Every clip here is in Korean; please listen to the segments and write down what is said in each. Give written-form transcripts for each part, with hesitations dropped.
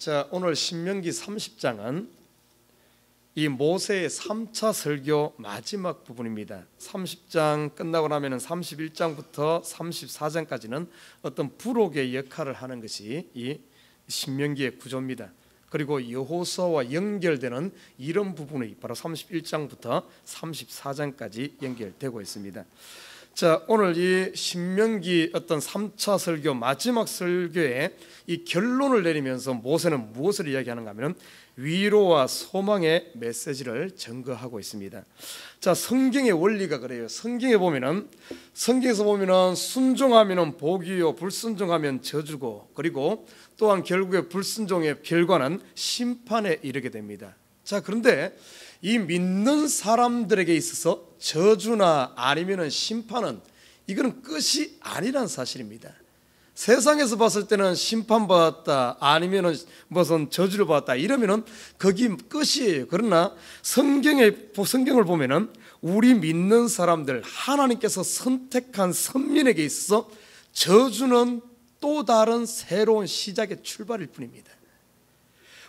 자, 오늘 신명기 30장은 이 모세의 3차 설교 마지막 부분입니다. 30장 끝나고 나면 31장부터 34장까지는 어떤 부록의 역할을 하는 것이 이 신명기의 구조입니다. 그리고 여호수아와 연결되는 이런 부분이 바로 31장부터 34장까지 연결되고 있습니다. 자, 오늘 이 신명기 어떤 3차 설교 마지막 설교에 이 결론을 내리면서 모세는 무엇을 이야기하는가 하면 위로와 소망의 메시지를 전거하고 있습니다. 자, 성경의 원리가 그래요. 성경에서 보면은 순종하면은 복이요 불순종하면 저주고, 그리고 또한 결국에 불순종의 결과는 심판에 이르게 됩니다. 자, 그런데 이 믿는 사람들에게 있어서 저주나 아니면은 심판은 이거는 끝이 아니란 사실입니다. 세상에서 봤을 때는 심판받았다 아니면은 무슨 저주를 받았다 이러면은 거기 끝이에요. 그러나 성경을 보면은 우리 믿는 사람들, 하나님께서 선택한 선민에게 있어서 저주는 또 다른 새로운 시작의 출발일 뿐입니다.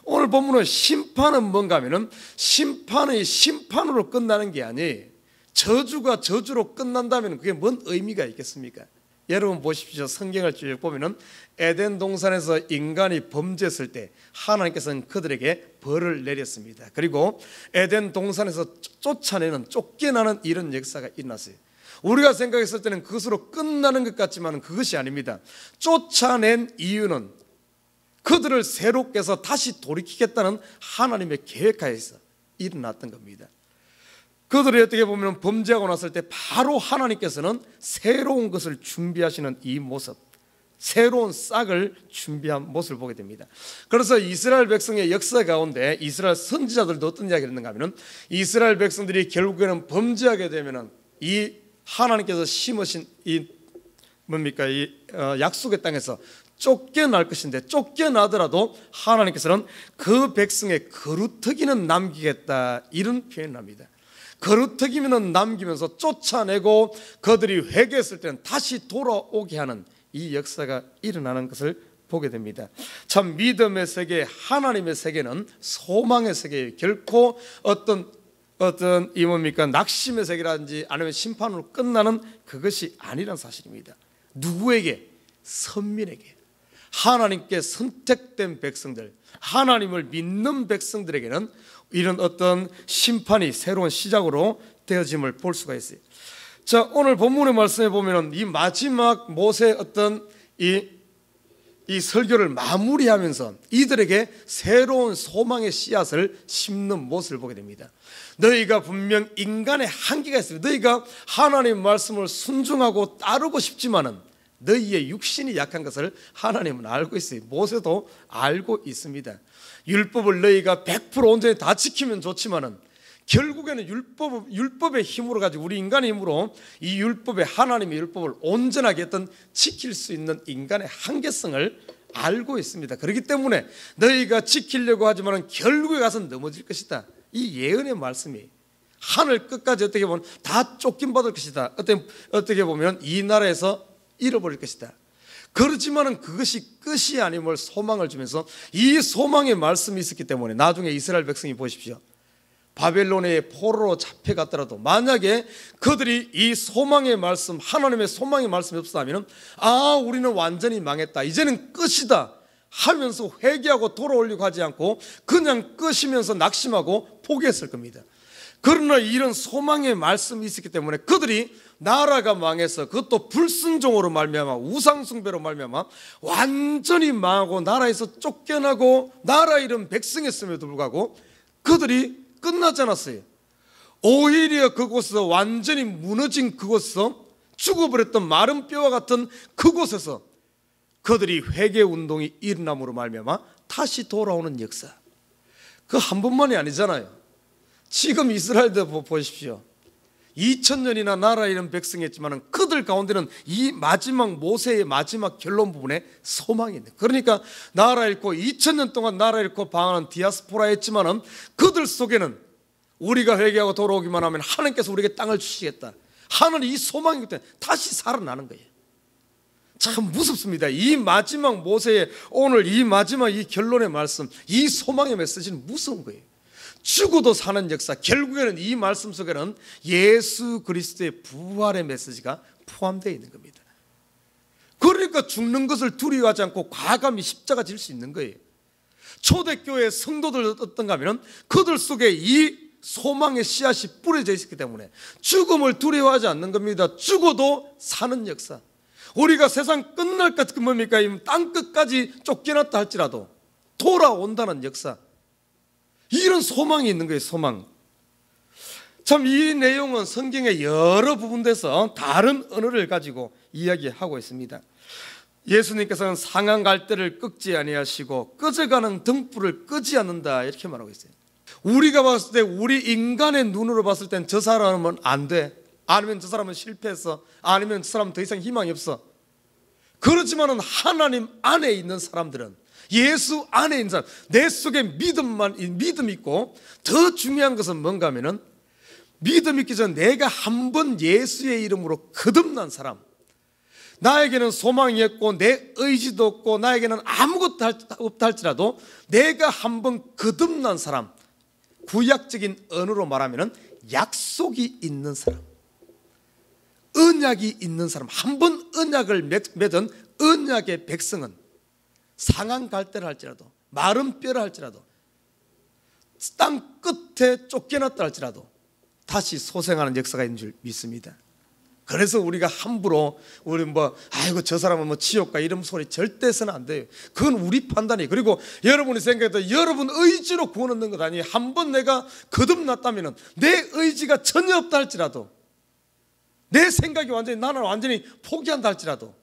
오늘 본문은 심판은 뭔가 하면은 심판의 심판으로 끝나는 게 아니에요. 저주가 저주로 끝난다면 그게 뭔 의미가 있겠습니까? 여러분 보십시오. 성경을 쭉 보면은 에덴 동산에서 인간이 범죄했을 때 하나님께서는 그들에게 벌을 내렸습니다. 그리고 에덴 동산에서 쫓겨나는 이런 역사가 일어났어요. 우리가 생각했을 때는 그것으로 끝나는 것 같지만 그것이 아닙니다. 쫓아낸 이유는 그들을 새롭게 해서 다시 돌이키겠다는 하나님의 계획하에서 일어났던 겁니다. 그들이 어떻게 보면 범죄하고 났을 때 바로 하나님께서는 새로운 것을 준비하시는 이 모습, 새로운 싹을 준비한 모습을 보게 됩니다. 그래서 이스라엘 백성의 역사 가운데 이스라엘 선지자들도 어떤 이야기를 했는가 하면 이스라엘 백성들이 결국에는 범죄하게 되면 이 하나님께서 심으신 이 약속의 땅에서 쫓겨날 것인데, 쫓겨나더라도 하나님께서는 그 백성의 거루터기는 남기겠다 이런 표현을 합니다. 거루터기는 남기면서 쫓아내고 그들이 회개했을 때는 다시 돌아오게 하는 이 역사가 일어나는 것을 보게 됩니다. 참 믿음의 세계, 하나님의 세계는 소망의 세계예요. 결코 어떤 낙심의 세계라든지 아니면 심판으로 끝나는 그것이 아니란 사실입니다. 누구에게? 선민에게. 하나님께 선택된 백성들, 하나님을 믿는 백성들에게는 이런 어떤 심판이 새로운 시작으로 되어짐을 볼 수가 있어요. 자, 오늘 본문의 말씀에 보면은 이 마지막 모세의 어떤 이 설교를 마무리하면서 이들에게 새로운 소망의 씨앗을 심는 모습을 보게 됩니다. 너희가 분명 인간의 한계가 있어요. 너희가 하나님 말씀을 순종하고 따르고 싶지만은 너희의 육신이 약한 것을 하나님은 알고 있어요. 모세도 알고 있습니다. 율법을 너희가 100% 온전히 다 지키면 좋지만은 결국에는 율법의 힘으로 가지고 우리 인간의 힘으로 이 율법의 하나님의 율법을 온전하게 지킬 수 있는 인간의 한계성을 알고 있습니다. 그렇기 때문에 너희가 지키려고 하지만은 결국에 가서 넘어질 것이다. 이 예언의 말씀이 하늘 끝까지 어떻게 보면 다 쫓김받을 것이다. 어떻게 보면 이 나라에서 잃어버릴 것이다. 그렇지만은 그것이 끝이 아님을 소망을 주면서 이 소망의 말씀이 있었기 때문에 나중에 이스라엘 백성이 보십시오. 바벨론의 포로로 잡혀갔더라도 만약에 그들이 이 소망의 말씀, 하나님의 소망의 말씀이 없었다면 우리는 완전히 망했다, 이제는 끝이다 하면서 회개하고 돌아오려고 하지 않고 그냥 끝이면서 낙심하고 포기했을 겁니다. 그러나 이런 소망의 말씀이 있었기 때문에 그들이 나라가 망해서 그것도 불순종으로 말미암아 우상 숭배로 말미암아 완전히 망하고 나라에서 쫓겨나고 나라 잃은 백성이었음에도 불구하고 그들이 끝나지 않았어요. 오히려 그곳에서 완전히 무너진 그곳에서 죽어버렸던 마른 뼈와 같은 그곳에서 그들이 회개 운동이 일어남으로 말미암아 다시 돌아오는 역사, 그 한 번만이 아니잖아요. 지금 이스라엘도 보십시오. 2000년이나 나라 잃은 백성이었지만 그들 가운데는 이 마지막 모세의 마지막 결론 부분에 소망이 있는, 그러니까 나라 잃고 2000년 동안 나라 잃고 방황한 디아스포라였지만 그들 속에는 우리가 회개하고 돌아오기만 하면 하나님께서 우리에게 땅을 주시겠다 하는 이 소망이기 때문에 다시 살아나는 거예요. 참 무섭습니다. 이 마지막 모세의 오늘 이 마지막 이 결론의 말씀, 이 소망의 메시지는 무서운 거예요. 죽어도 사는 역사, 결국에는 이 말씀 속에는 예수 그리스도의 부활의 메시지가 포함되어 있는 겁니다. 그러니까 죽는 것을 두려워하지 않고 과감히 십자가 질 수 있는 거예요. 초대교회 성도들 어떤가 하면 그들 속에 이 소망의 씨앗이 뿌려져 있기 때문에 죽음을 두려워하지 않는 겁니다. 죽어도 사는 역사. 우리가 세상 끝날 것 뭡니까? 땅 끝까지 쫓겨났다 할지라도 돌아온다는 역사. 이런 소망이 있는 거예요. 소망. 참 이 내용은 성경의 여러 부분에서 다른 언어를 가지고 이야기하고 있습니다. 예수님께서는 상한 갈대를 꺾지 아니하시고 꺼져가는 등불을 끄지 않는다 이렇게 말하고 있어요. 우리가 봤을 때 우리 인간의 눈으로 봤을 땐 저 사람은 안 돼, 아니면 저 사람은 실패했어, 아니면 저 사람은 더 이상 희망이 없어. 그렇지만은 하나님 안에 있는 사람들은, 예수 안에 있는 사람, 내 속에 믿음 있고, 더 중요한 것은 뭔가 하면은 믿음 있기 전 내가 한번 예수의 이름으로 거듭난 사람, 나에게는 소망이 없고 내 의지도 없고 나에게는 아무것도 없다 할지라도 내가 한번 거듭난 사람, 구약적인 언어로 말하면 약속이 있는 사람, 언약이 있는 사람, 한번 언약을 맺은 언약의 백성은 상한 갈대를 할지라도 마른 뼈를 할지라도 땅 끝에 쫓겨났다 할지라도 다시 소생하는 역사가 있는 줄 믿습니다. 그래서 우리가 함부로 우리 아이고 저 사람은 지옥가 이런 소리 절대 해서는 안 돼요. 그건 우리 판단이에요. 그리고 여러분이 생각해도 여러분 의지로 구원 얻는 것 아니에요. 한번 내가 거듭났다면 내 의지가 전혀 없다 할지라도, 내 생각이 나는 완전히 포기한다 할지라도,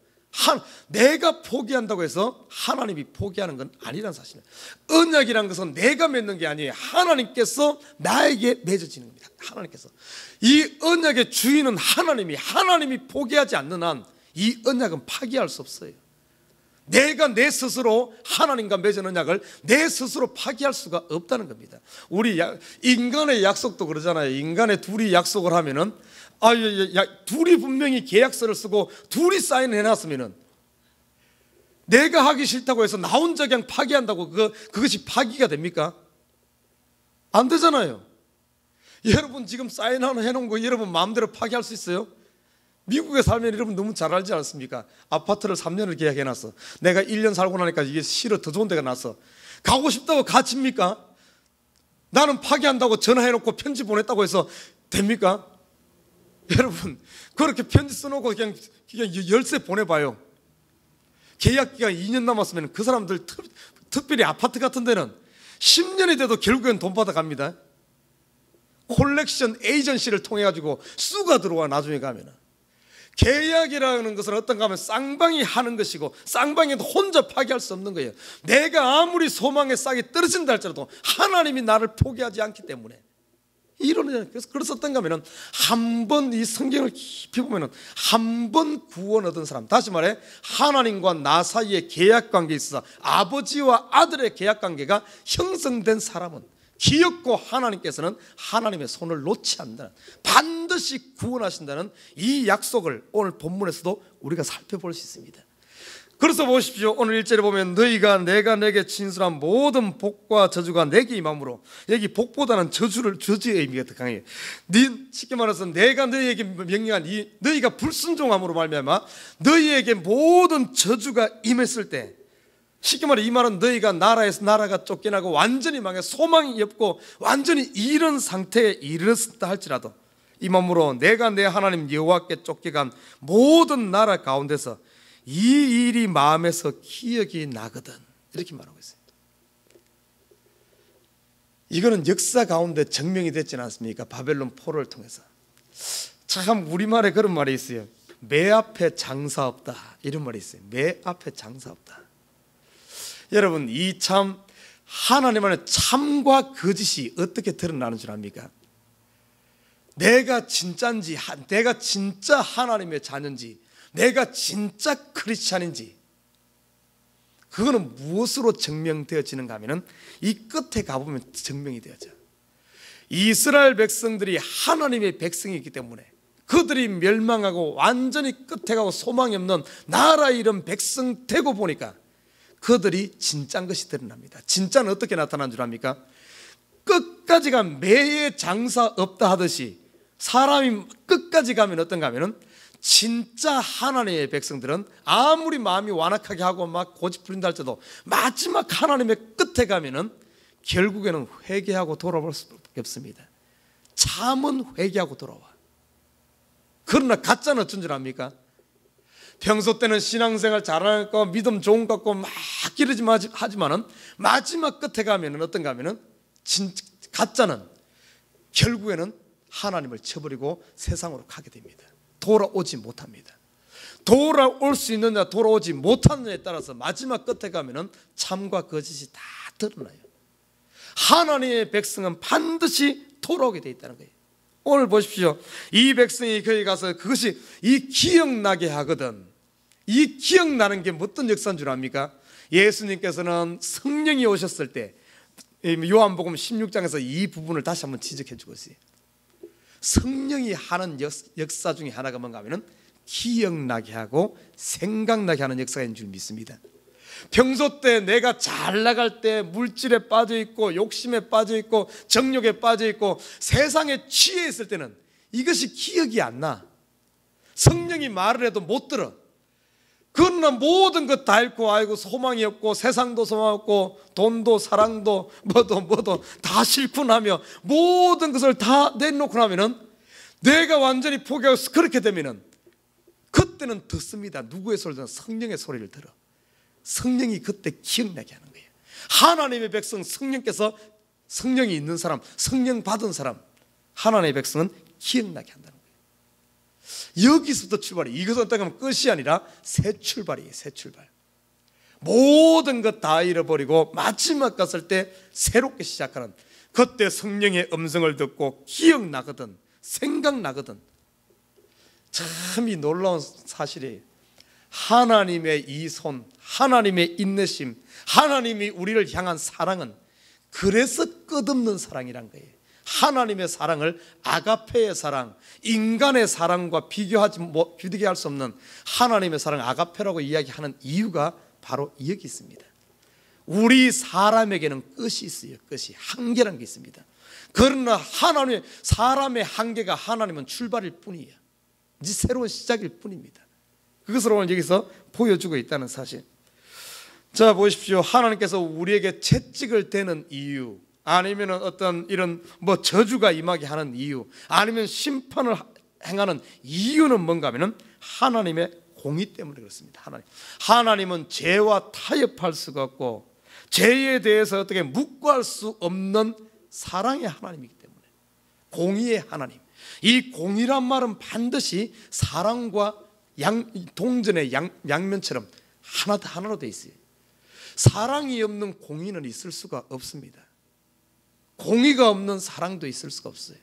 내가 포기한다고 해서 하나님이 포기하는 건 아니라는 사실이에요. 언약이라는 것은 내가 맺는 게 아니에요. 하나님께서 나에게 맺어지는 겁니다. 하나님께서. 이 언약의 주인은 하나님이 포기하지 않는 한 이 언약은 파기할 수 없어요. 내가 내 스스로 하나님과 맺은 언약을 내 스스로 파기할 수가 없다는 겁니다. 우리 인간의 약속도 그러잖아요. 인간의 둘이 약속을 하면은 둘이 분명히 계약서를 쓰고 둘이 사인을 해놨으면은 내가 하기 싫다고 해서 나 혼자 그냥 파기한다고 그것이 파기가 됩니까? 안 되잖아요. 여러분 지금 사인 하나 해놓은 거 여러분 마음대로 파기할 수 있어요? 미국에 살면 여러분 너무 잘 알지 않습니까? 아파트를 3년을 계약해놨어. 내가 1년 살고 나니까 이게 싫어, 더 좋은 데가 났어. 가고 싶다고 갇힙니까? 나는 파기한다고 전화해놓고 편지 보냈다고 해서 됩니까? 여러분 그렇게 편지 써놓고 그냥 열쇠 보내봐요. 계약기간 2년 남았으면 그 사람들 특별히 아파트 같은 데는 10년이 돼도 결국엔 돈 받아갑니다. 콜렉션 에이전시를 통해 가지고 수가 들어와. 나중에 가면은 계약이라는 것은 어떤가 하면 쌍방이 하는 것이고 쌍방에도 혼자 파기할 수 없는 거예요. 내가 아무리 소망의 싹이 떨어진다 할지라도 하나님이 나를 포기하지 않기 때문에 이런. 그래서 어떤가 하면은 한 번 이 성경을 깊이 보면은 한 번 구원 얻은 사람, 다시 말해 하나님과 나 사이의 계약 관계에 있어서 아버지와 아들의 계약 관계가 형성된 사람은 기엽고 하나님께서는 하나님의 손을 놓지 않는다는, 반드시 구원하신다는 이 약속을 오늘 본문에서도 우리가 살펴볼 수 있습니다. 그래서 보십시오. 오늘 1절에 보면 너희가 내가 내게 진술한 모든 복과 저주가 내게 임함으로, 여기 복보다는 저주의 의미가 더 강해요. 쉽게 말해서 내가 너희에게 명령한 이 너희가 불순종함으로 말미암아 너희에게 모든 저주가 임했을 때, 쉽게 말해 이 말은 너희가 나라가 쫓겨나고 완전히 망해 소망이 없고 완전히 이런 상태에 이르렀다 할지라도 임함으로 내가 내 하나님 여호와께 쫓겨간 모든 나라 가운데서 이 일이 마음에서 기억이 나거든, 이렇게 말하고 있어요. 이거는 역사 가운데 증명이 됐지 않습니까? 바벨론 포로를 통해서. 참 우리말에 그런 말이 있어요. 매 앞에 장사 없다, 이런 말이 있어요. 매 앞에 장사 없다. 여러분 이 참 하나님 안에 참과 거짓이 어떻게 드러나는 줄 압니까? 내가 진짜인지, 내가 진짜 하나님의 자녀인지, 내가 진짜 크리스찬인지, 그거는 무엇으로 증명되어지는가 하면은 이 끝에 가보면 증명이 되어져. 이스라엘 백성들이 하나님의 백성이기 때문에 그들이 멸망하고 완전히 끝에 가고 소망이 없는 나라 잃은 백성 되고 보니까 그들이 진짜인 것이 드러납니다. 진짜는 어떻게 나타난 줄 압니까? 끝까지 가면 매의 장사 없다 하듯이 사람이 끝까지 가면 어떤가 하면은 진짜 하나님의 백성들은 아무리 마음이 완악하게 하고 막 고집 부린다 할지라도 마지막 하나님의 끝에 가면은 결국에는 회개하고 돌아올 수밖에 없습니다. 참은 회개하고 돌아와. 그러나 가짜는 어쩐 줄 압니까? 평소 때는 신앙생활 잘하고 믿음 좋은 것 같고 막 기르지만 하지만은 마지막 끝에 가면은 어떤가 하면은 가짜는 결국에는 하나님을 쳐버리고 세상으로 가게 됩니다. 돌아오지 못합니다. 돌아올 수 있느냐 돌아오지 못하느냐에 따라서 마지막 끝에 가면은 참과 거짓이 다 드러나요. 하나님의 백성은 반드시 돌아오게 돼 있다는 거예요. 오늘 보십시오. 이 백성이 거기 가서 그것이 이 기억나게 하거든. 이 기억나는 게 어떤 역사인 줄 압니까? 예수님께서는 성령이 오셨을 때 요한복음 16장에서 이 부분을 다시 한번 지적해 주고 있어요. 성령이 하는 역사 중에 하나가 뭔가 하면은 기억나게 하고 생각나게 하는 역사인 줄 믿습니다. 평소 때 내가 잘 나갈 때 물질에 빠져 있고 욕심에 빠져 있고 정욕에 빠져 있고 세상에 취해 있을 때는 이것이 기억이 안 나. 성령이 말을 해도 못 들어. 그러나 모든 것 다 잃고 아이고 소망이 없고 세상도 소망 없고 돈도 사랑도 뭐도 다 싫고 나며 모든 것을 다 내놓고 나면은 내가 완전히 포기하고 그렇게 되면은 그때는 듣습니다. 누구의 소리든 성령의 소리를 들어. 성령이 그때 기억나게 하는 거예요. 하나님의 백성 성령께서 성령이 있는 사람 성령 받은 사람 하나님의 백성은 기억나게 한다는 거예요. 여기서부터 출발이에요. 이것은 어떻게 보면 끝이 아니라 새 출발이에요. 새 출발. 모든 것 다 잃어버리고 마지막 갔을 때 새롭게 시작하는 그때 성령의 음성을 듣고 기억나거든 생각나거든. 참 이 놀라운 사실이에요. 하나님의 이 손 하나님의 인내심 하나님이 우리를 향한 사랑은 그래서 끝없는 사랑이란 거예요. 하나님의 사랑을 아가페의 사랑 인간의 사랑과 비교할 수 없는 하나님의 사랑 아가페라고 이야기하는 이유가 바로 여기 있습니다. 우리 사람에게는 끝이 있어요. 끝이 한계라는 게 있습니다. 그러나 하나님의 사람의 한계가 하나님은 출발일 뿐이에요. 이제 새로운 시작일 뿐입니다. 그것을 오늘 여기서 보여주고 있다는 사실. 자 보십시오. 하나님께서 우리에게 채찍을 대는 이유 아니면 어떤 이런 저주가 임하게 하는 이유 아니면 심판을 행하는 이유는 뭔가 하면은 하나님의 공의 때문에 그렇습니다. 하나님은 죄와 타협할 수가 없고 죄에 대해서 어떻게 묵과할 수 없는 사랑의 하나님이기 때문에 공의의 하나님. 이 공의란 말은 반드시 사랑과 동전의 양면처럼 하나로 되어 있어요. 사랑이 없는 공의는 있을 수가 없습니다. 공의가 없는 사랑도 있을 수가 없어요.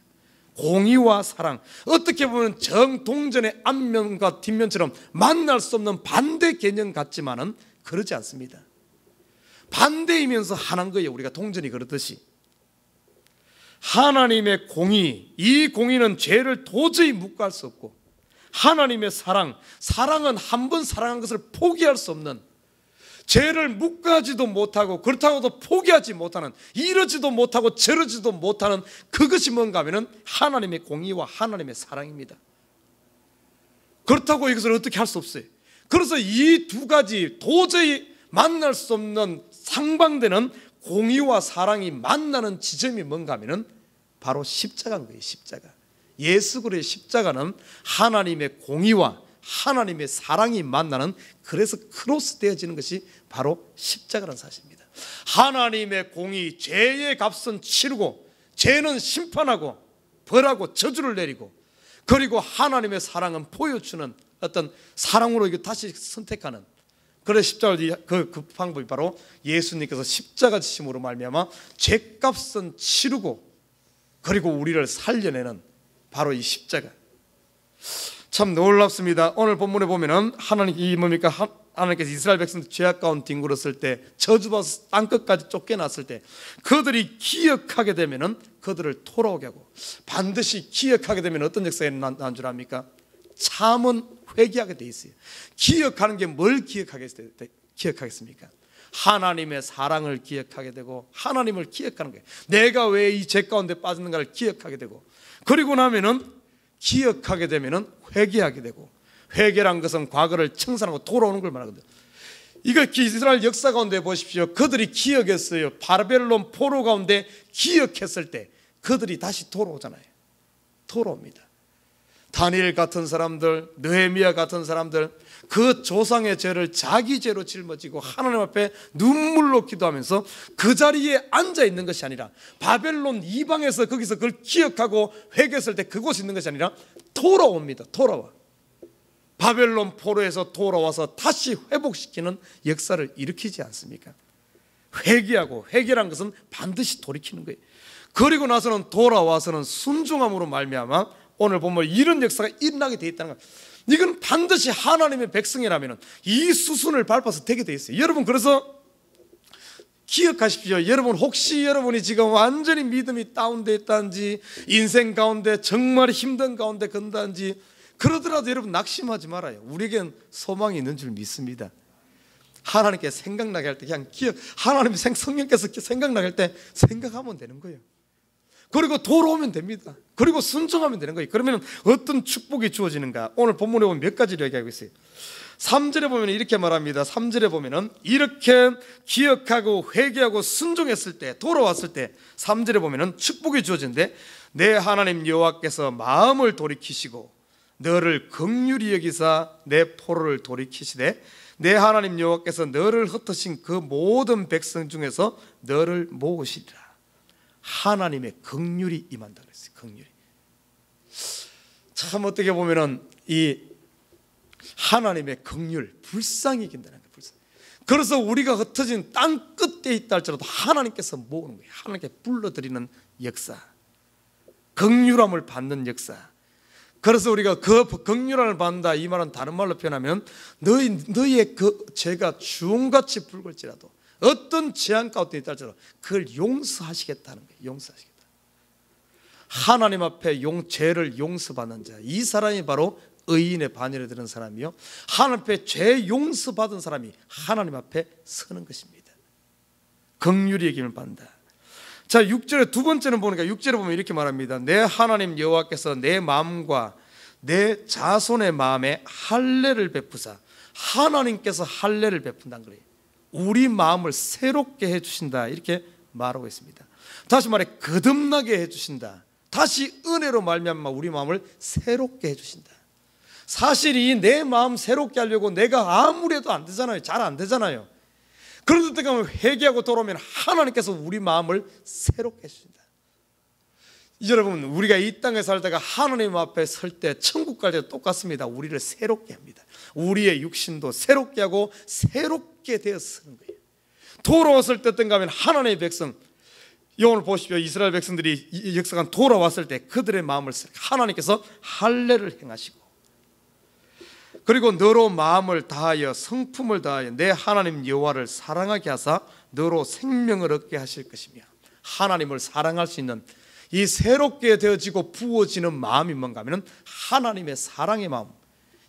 공의와 사랑 어떻게 보면 정동전의 앞면과 뒷면처럼 만날 수 없는 반대 개념 같지만은 그러지 않습니다. 반대이면서 하나인 거예요. 우리가 동전이 그렇듯이 하나님의 공의 이 공의는 죄를 도저히 묵과할 수 없고 하나님의 사랑은 한 번 사랑한 것을 포기할 수 없는 죄를 묵과하지도 못하고 그렇다고도 포기하지 못하는 이러지도 못하고 저러지도 못하는 그것이 뭔가 하면은 하나님의 공의와 하나님의 사랑입니다. 그렇다고 이것을 어떻게 할 수 없어요. 그래서 이 두 가지 도저히 만날 수 없는 상반되는 공의와 사랑이 만나는 지점이 뭔가 하면은 바로 십자가인 거예요. 십자가. 예수 그리스도의 십자가는 하나님의 공의와 하나님의 사랑이 만나는 그래서 크로스 되어지는 것이 바로 십자가라는 사실입니다. 하나님의 공의 죄의 값은 치르고 죄는 심판하고 벌하고 저주를 내리고 그리고 하나님의 사랑은 보여주는 어떤 사랑으로 이거 다시 선택하는 그래 십자가 그 방법이 바로 예수님께서 십자가 지심으로 말미암아 죄값은 치르고 그리고 우리를 살려내는 바로 이 십자가. 참 놀랍습니다. 오늘 본문에 보면은 하나님 이 뭡니까? 하나님께서 이스라엘 백성들 죄악 가운데 뒹굴었을 때, 저주받아서 땅끝까지 쫓겨났을 때 그들이 기억하게 되면은 그들을 돌아오게 하고, 반드시 기억하게 되면 어떤 역사가 난 줄 압니까? 참은 회개하게 돼 있어요. 기억하는 게 뭘 기억하겠습니까? 하나님의 사랑을 기억하게 되고, 하나님을 기억하는 거예요. 내가 왜 이 죄 가운데 빠졌는가를 기억하게 되고, 그리고 나면은 기억하게 되면은 회개하게 되고, 회개란 것은 과거를 청산하고 돌아오는 걸 말하거든요. 이거 이스라엘 역사 가운데 보십시오. 그들이 기억했어요. 바벨론 포로 가운데 기억했을 때 그들이 다시 돌아오잖아요. 돌아옵니다. 다니엘 같은 사람들, 느헤미야 같은 사람들, 그 조상의 죄를 자기 죄로 짊어지고 하나님 앞에 눈물로 기도하면서 그 자리에 앉아 있는 것이 아니라, 바벨론 이방에서 거기서 그걸 기억하고 회개했을 때 그곳에 있는 것이 아니라 돌아옵니다. 돌아와. 바벨론 포로에서 돌아와서 다시 회복시키는 역사를 일으키지 않습니까? 회개하고, 회개란 것은 반드시 돌이키는 거예요. 그리고 나서는 돌아와서는 순종함으로 말미암아 오늘 보면 이런 역사가 일어나게 돼 있다는 거예요. 이건 반드시 하나님의 백성이라면 이 수순을 밟아서 되게 돼 있어요. 여러분, 그래서 기억하십시오. 여러분, 혹시 여러분이 지금 완전히 믿음이 다운되어 있다든지, 인생 가운데 정말 힘든 가운데 건다든지 그러더라도 여러분 낙심하지 말아요. 우리에겐 소망이 있는 줄 믿습니다. 하나님께 생각나게 할 때 그냥 하나님 성령께서 생각나게 할 때 생각하면 되는 거예요. 그리고 돌아오면 됩니다. 그리고 순종하면 되는 거예요. 그러면 어떤 축복이 주어지는가? 오늘 본문에 보면 몇 가지를 얘기하고 있어요. 3절에 보면 이렇게 말합니다. 3절에 보면은 이렇게 기억하고 회개하고 순종했을 때, 돌아왔을 때 3절에 보면은 축복이 주어지는데, 내 하나님 여호와께서 마음을 돌이키시고 너를 긍휼히 여기사 내 포로를 돌이키시되, 내 하나님 여호와께서 너를 흩으신 그 모든 백성 중에서 너를 모으시리라. 하나님의 긍휼이 임한다 그랬어요. 긍휼이. 참 어떻게 보면은 이 하나님의 긍휼, 불쌍히 여긴다는 거예요. 불쌍히. 그래서 우리가 흩어진 땅 끝에 있다 할지라도 하나님께서 모으는 거예요. 하나님께 불러들이는 역사, 긍휼함을 받는 역사. 그래서 우리가 그 긍휼함을 받는다, 이 말은 다른 말로 표현하면 너희의 그 죄가 주홍같이 붉을지라도, 어떤 재앙 가운데 있다 할지라도 그걸 용서하시겠다는 거예요. 용서하시겠다. 하나님 앞에 죄를 용서받는 자, 이 사람이 바로 의인의 반열에 드는 사람이요, 하나님 앞에 죄 용서받은 사람이 하나님 앞에 서는 것입니다. 긍휼히 여김을 받는다. 자, 6절에 두 번째는 보니까 6절에 보면 이렇게 말합니다. 내 하나님 여호와께서 내 마음과 내 자손의 마음에 할례를 베푸사. 하나님께서 할례를 베푼다는 거예요. 우리 마음을 새롭게 해주신다, 이렇게 말하고 있습니다. 다시 말해 거듭나게 해주신다. 다시 은혜로 말미암아 우리 마음을 새롭게 해주신다. 사실 이 내 마음 새롭게 하려고 내가 아무리 해도 안 되잖아요. 잘 안 되잖아요. 그런 때 가면 회개하고 돌아오면 하나님께서 우리 마음을 새롭게 해주신다. 여러분, 우리가 이 땅에 살다가 하나님 앞에 설 때, 천국 갈 때 똑같습니다. 우리를 새롭게 합니다. 우리의 육신도 새롭게 하고 새롭게 되어 서는 거예요. 돌아왔을 때 어떤가 하면 하나님의 백성, 오늘 보십시오. 이스라엘 백성들이 이 역사가 돌아왔을 때 그들의 마음을 하나님께서 할례를 행하시고, 그리고 너로 마음을 다하여 성품을 다하여 내 하나님 여호와를 사랑하게 하사 너로 생명을 얻게 하실 것이며, 하나님을 사랑할 수 있는 이 새롭게 되어지고 부어지는 마음이 뭔가 하면 하나님의 사랑의 마음,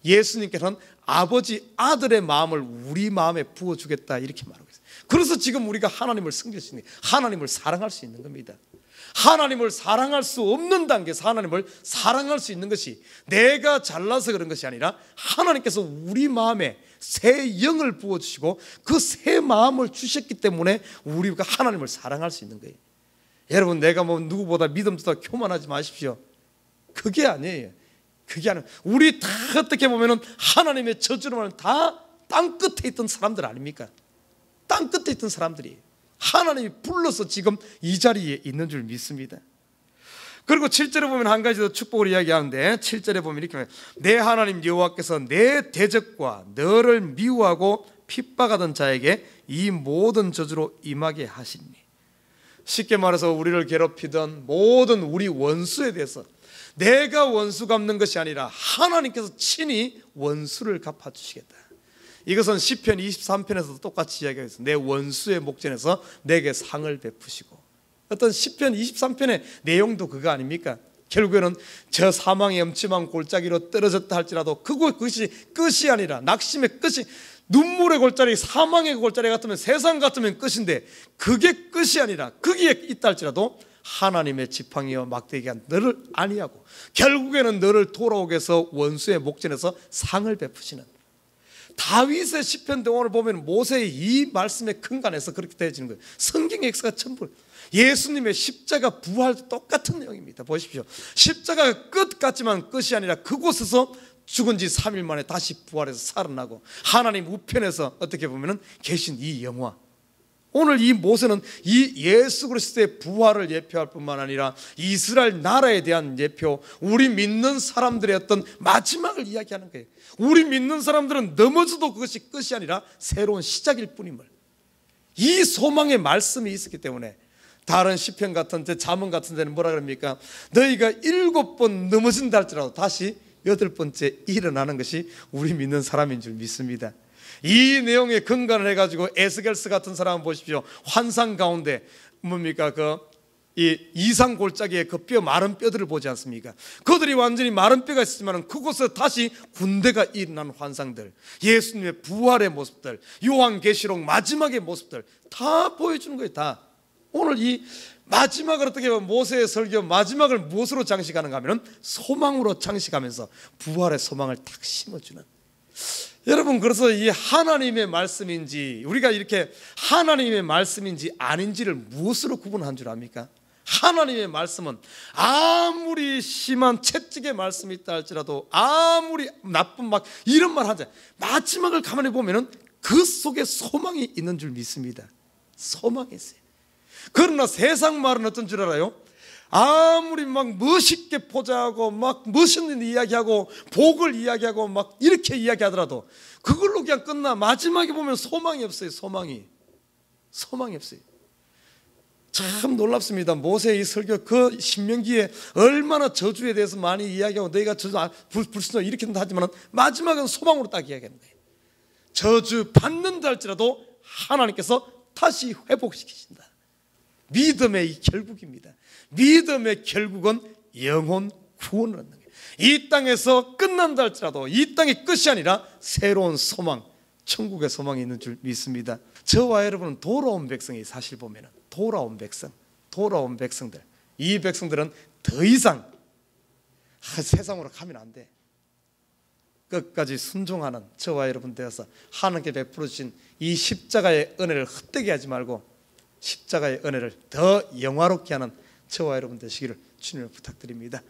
예수님께서는 아버지 아들의 마음을 우리 마음에 부어주겠다, 이렇게 말하고 있어요. 그래서 지금 우리가 하나님을 섬길 수 있는, 하나님을 사랑할 수 있는 겁니다. 하나님을 사랑할 수 없는 단계에서 하나님을 사랑할 수 있는 것이 내가 잘나서 그런 것이 아니라 하나님께서 우리 마음에 새 영을 부어주시고 그 새 마음을 주셨기 때문에 우리가 하나님을 사랑할 수 있는 거예요. 여러분, 내가 뭐 누구보다 믿음보다 교만하지 마십시오. 그게 아니에요. 그게 아니에요. 우리 다 어떻게 보면은 하나님의 저주로만 다 땅 끝에 있던 사람들 아닙니까? 땅 끝에 있던 사람들이 하나님이 불러서 지금 이 자리에 있는 줄 믿습니다. 그리고 7절에 보면 한 가지 더 축복을 이야기하는데, 7절에 보면 이렇게 말해요. 내 하나님 여호와께서 내 대적과 너를 미워하고 핍박하던 자에게 이 모든 저주로 임하게 하시니. 쉽게 말해서 우리를 괴롭히던 모든 우리 원수에 대해서 내가 원수 갚는 것이 아니라 하나님께서 친히 원수를 갚아주시겠다. 이것은 시편 23편에서도 똑같이 이야기하고 있어요. 내 원수의 목전에서 내게 상을 베푸시고. 어떤 시편 23편의 내용도 그거 아닙니까? 결국에는 저 사망의 엄침한 골짜기로 떨어졌다 할지라도 그것이 끝이 아니라, 낙심의 끝이, 눈물의 골짜기, 사망의 골짜기 같으면, 세상 같으면 끝인데 그게 끝이 아니라 거기에 있다 할지라도 하나님의 지팡이와 막대기가 너를 아니하고 결국에는 너를 돌아오게 해서 원수의 목전에서 상을 베푸시는, 다윗의 시편도 오늘 보면 모세의 이 말씀의 근간에서 그렇게 되어지는 거예요. 성경의 역사가 전부 예수님의 십자가 부활도 똑같은 내용입니다. 보십시오. 십자가가 끝 같지만 끝이 아니라 그곳에서 죽은 지 3일 만에 다시 부활해서 살아나고 하나님 우편에서 어떻게 보면 계신 이 영화, 오늘 이 모세는 이 예수 그리스도의 부활을 예표할 뿐만 아니라 이스라엘 나라에 대한 예표, 우리 믿는 사람들의 어떤 마지막을 이야기하는 거예요. 우리 믿는 사람들은 넘어져도 그것이 끝이 아니라 새로운 시작일 뿐임을, 이 소망의 말씀이 있었기 때문에 다른 시편 같은 데, 잠언 같은 데는 뭐라 그럽니까? 너희가 7번 넘어진다 할지라도 다시 8번째 일어나는 것이 우리 믿는 사람인 줄 믿습니다. 이 내용에 근간을 해가지고 에스겔스 같은 사람 보십시오. 환상 가운데 뭡니까? 이 이상 골짜기에 그 뼈, 마른 뼈들을 보지 않습니까? 그들이 완전히 마른 뼈가 있었지만 그곳에 다시 군대가 일어난 환상들, 예수님의 부활의 모습들, 요한계시록 마지막의 모습들 다 보여주는 거예요. 다. 오늘 이 마지막을 어떻게 보면 모세의 설교 마지막을 무엇으로 장식하는가 하면 소망으로 장식하면서 부활의 소망을 탁 심어주는, 여러분, 그래서 이 하나님의 말씀인지, 우리가 이렇게 하나님의 말씀인지 아닌지를 무엇으로 구분한 줄 압니까? 하나님의 말씀은 아무리 심한 채찍의 말씀이 있다 할지라도, 아무리 나쁜 막 이런 말 하자, 마지막을 가만히 보면은 그 속에 소망이 있는 줄 믿습니다. 소망이 있어요. 그러나 세상 말은 어떤 줄 알아요? 아무리 막 멋있게 포장하고 막 멋있는 이야기하고 복을 이야기하고 막 이렇게 이야기하더라도 그걸로 그냥 끝나. 마지막에 보면 소망이 없어요. 소망이 없어요. 참 놀랍습니다. 모세의 이 설교, 그 신명기에 얼마나 저주에 대해서 많이 이야기하고 너희가 저주 불순종 이렇게 하지만 마지막은 소망으로 딱 이야기하는 거예요. 저주 받는다 할지라도 하나님께서 다시 회복시키신다. 믿음의 이 결국입니다. 믿음의 결국은 영혼 구원을 얻는 거예요. 이 땅에서 끝난다 할지라도 이 땅의 끝이 아니라 새로운 소망, 천국의 소망이 있는 줄 믿습니다. 저와 여러분은 돌아온 백성이, 사실 보면은 돌아온 백성들, 이 백성들은 더 이상 세상으로 가면 안 돼. 끝까지 순종하는 저와 여러분 되어서 하나님께 베풀어 주신 이 십자가의 은혜를 헛되게 하지 말고 십자가의 은혜를 더 영화롭게 하는 저와 여러분 되시기를 주님을 부탁드립니다.